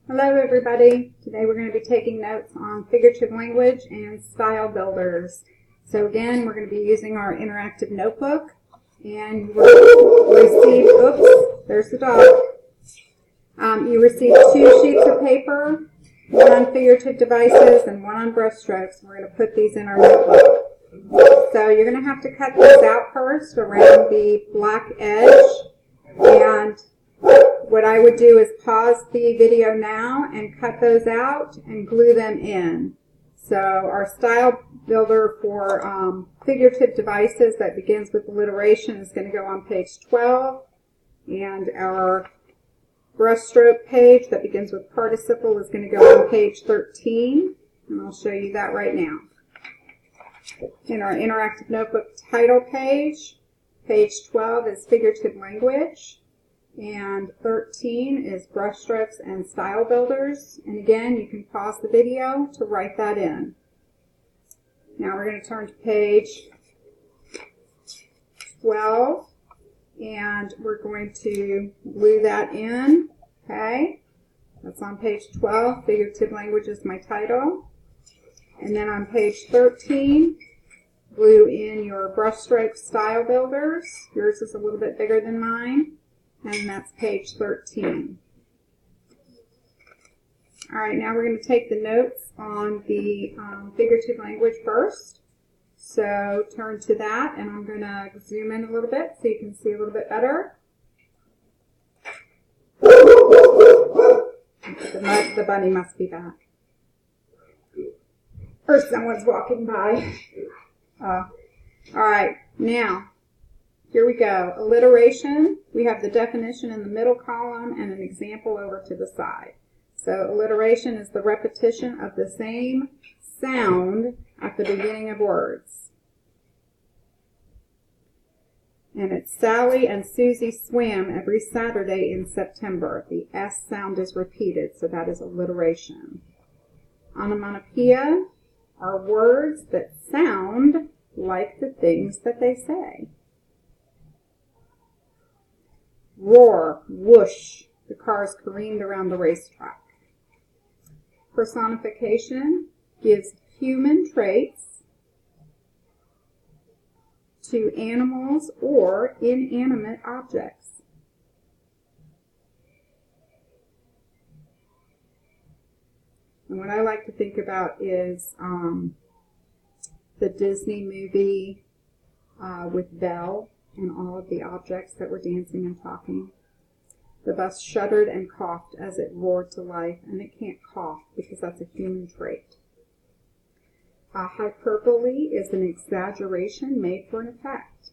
Hello everybody. Today we're going to be taking notes on figurative language and style builders. So again, we're going to be using our interactive notebook, and you received, oops, there's the dog. You received 2 sheets of paper, one on figurative devices and one on brushstrokes. We're going to put these in our notebook. So you're going to have to cut these out first around the black edge, and what I would do is pause the video now and cut those out and glue them in. So our style builder for figurative devices that begins with alliteration is going to go on page 12, and our brushstroke page that begins with participle is going to go on page 13, and I'll show you that right now. In our interactive notebook title page, page 12 is figurative language, and 13 is brushstrokes and style builders. And again, you can pause the video to write that in. Now we're going to turn to page 12, and we're going to glue that in. Okay, that's on page 12. Figurative language is my title. And then on page 13, glue in your brushstroke style builders. Yours is a little bit bigger than mine, and that's page 13. All right, now we're going to take the notes on the figurative language first. So turn to that, and I'm going to zoom in a little bit so you can see a little bit better. The bunny must be back. Or someone's walking by. All right, now, here we go. Alliteration, we have the definition in the middle column and an example over to the side. So alliteration is the repetition of the same sound at the beginning of words. And it's Sally and Susie swam every Saturday in September. The S sound is repeated, so that is alliteration. Onomatopoeia are words that sound like the things that they say. Roar, whoosh, the cars careened around the racetrack. Personification gives human traits to animals or inanimate objects. And what I like to think about is the Disney movie with Belle and all of the objects that were dancing and talking. The bus shuddered and coughed as it roared to life, and it can't cough because that's a human trait. Hyperbole is an exaggeration made for an effect.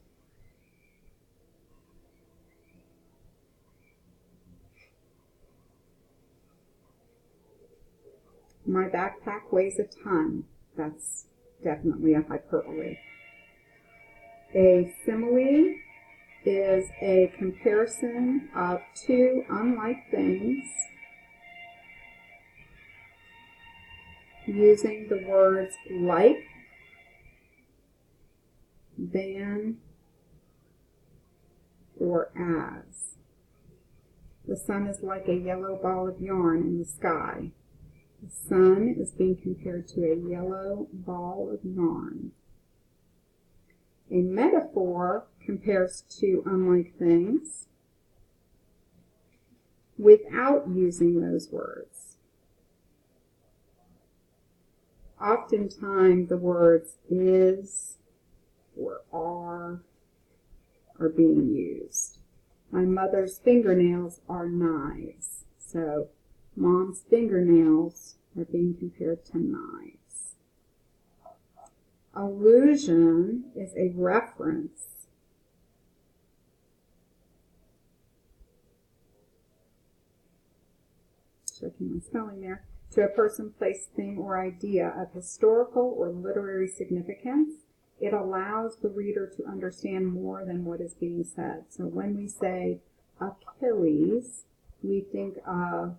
My backpack weighs a ton. That's definitely a hyperbole. A simile is a comparison of 2 unlike things using the words like, than, or as. The sun is like a yellow ball of yarn in the sky. The sun is being compared to a yellow ball of yarn. A metaphor compares 2 unlike things without using those words. Oftentimes the words is or are being used. My mother's fingernails are knives. So Mom's fingernails are being compared to knives. Allusion is a reference checking my spelling there, to a person, place, thing, or idea of historical or literary significance. It allows the reader to understand more than what is being said. So when we say Achilles, we think of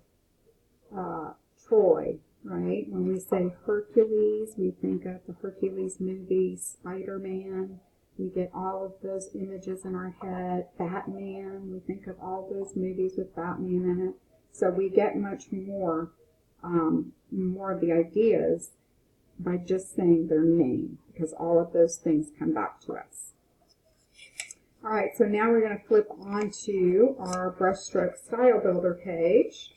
Troy, right? When we say Hercules, we think of the Hercules movie, Spider-Man. We get all of those images in our head. Batman, we think of all those movies with Batman in it. So we get much more, more of the ideas by just saying their name, because all of those things come back to us. All right, so now we're going to flip on to our Brushstroke Style Builder page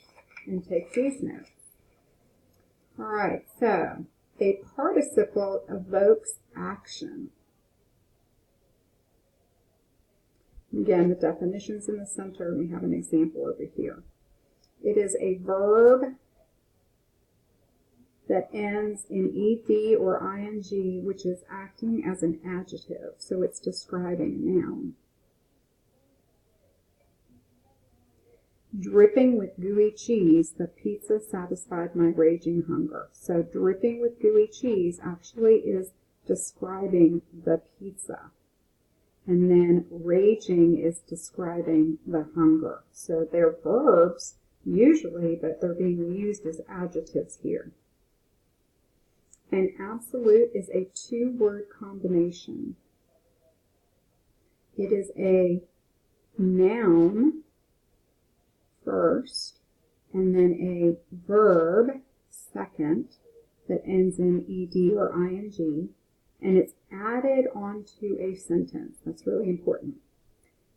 and take these notes. All right, so a participle evokes action. Again, the definition's in the center, and we have an example over here. It is a verb that ends in ed or ing, which is acting as an adjective, so it's describing a noun. Dripping with gooey cheese, the pizza satisfied my raging hunger. So dripping with gooey cheese actually is describing the pizza. And then raging is describing the hunger. So they're verbs usually, but they're being used as adjectives here. An absolute is a two-word combination. It is a noun first, and then a verb second that ends in ed or ing, and it's added onto a sentence. That's really important.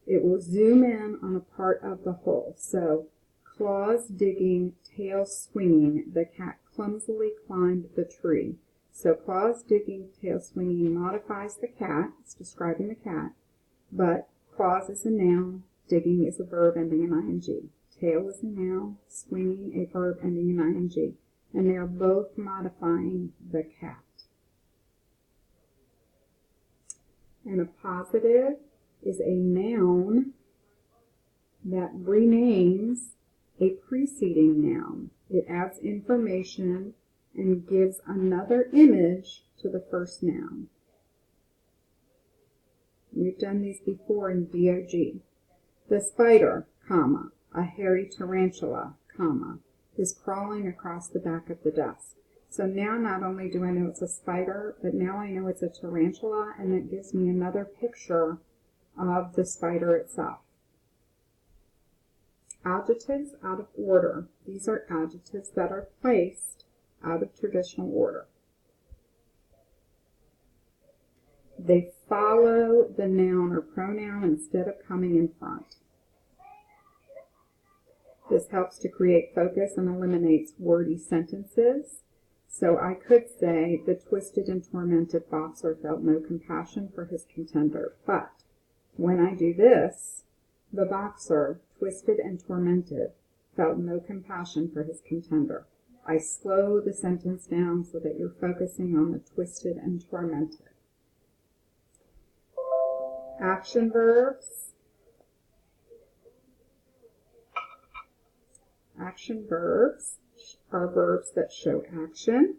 It will zoom in on a part of the whole. So, claws digging, tail swinging, the cat clumsily climbed the tree. So claws digging, tail swinging modifies the cat. It's describing the cat. But claws is a noun, digging is a verb ending in ing. Tail is a noun, swinging a verb ending in ing. And they are both modifying the cat. And a positive is a noun that renames a preceding noun. It adds information and gives another image to the first noun. We've done these before in DOG. The spider, comma, a hairy tarantula, comma, is crawling across the back of the desk. So now not only do I know it's a spider, but now I know it's a tarantula, and it gives me another picture of the spider itself. Adjectives out of order. These are adjectives that are placed out of traditional order. They follow the noun or pronoun instead of coming in front. This helps to create focus and eliminates wordy sentences. So I could say, the twisted and tormented boxer felt no compassion for his contender. But when I do this, the boxer, twisted and tormented, felt no compassion for his contender. I slow the sentence down so that you're focusing on the twisted and tormented. Action verbs. Action verbs are verbs that show action,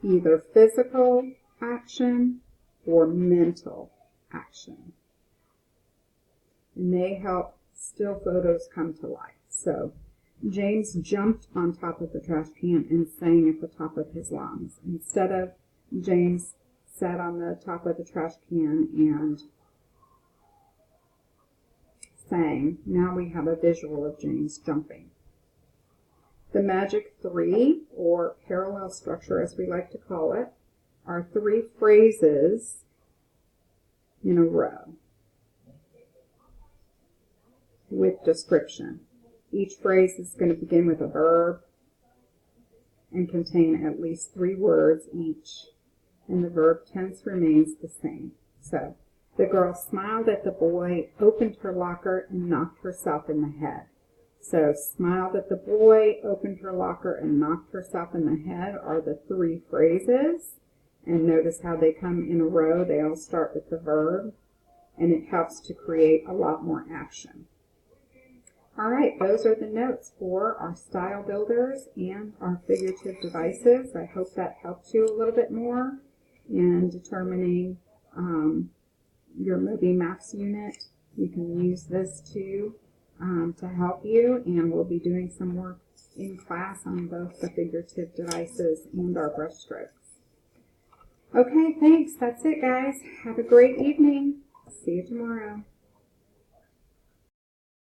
either physical action or mental action. And they help still photos come to life. So, James jumped on top of the trash can and sang at the top of his lungs. Instead of James sat on the top of the trash can and sang, now we have a visual of James jumping. The magic three, or parallel structure as we like to call it, are three phrases in a row with description. Each phrase is going to begin with a verb and contain at least 3 words each, and the verb tense remains the same. So, the girl smiled at the boy, opened her locker, and knocked herself in the head. So, smiled at the boy, opened her locker, and knocked herself in the head are the 3 phrases. And notice how they come in a row. They all start with the verb, and it helps to create a lot more action. All right, those are the notes for our style builders and our figurative devices. I hope that helps you a little bit more in determining your Moby Maps unit. You can use this too to help you, and we'll be doing some work in class on both the figurative devices and our brush strokes. Okay, thanks. That's it, guys. Have a great evening. See you tomorrow.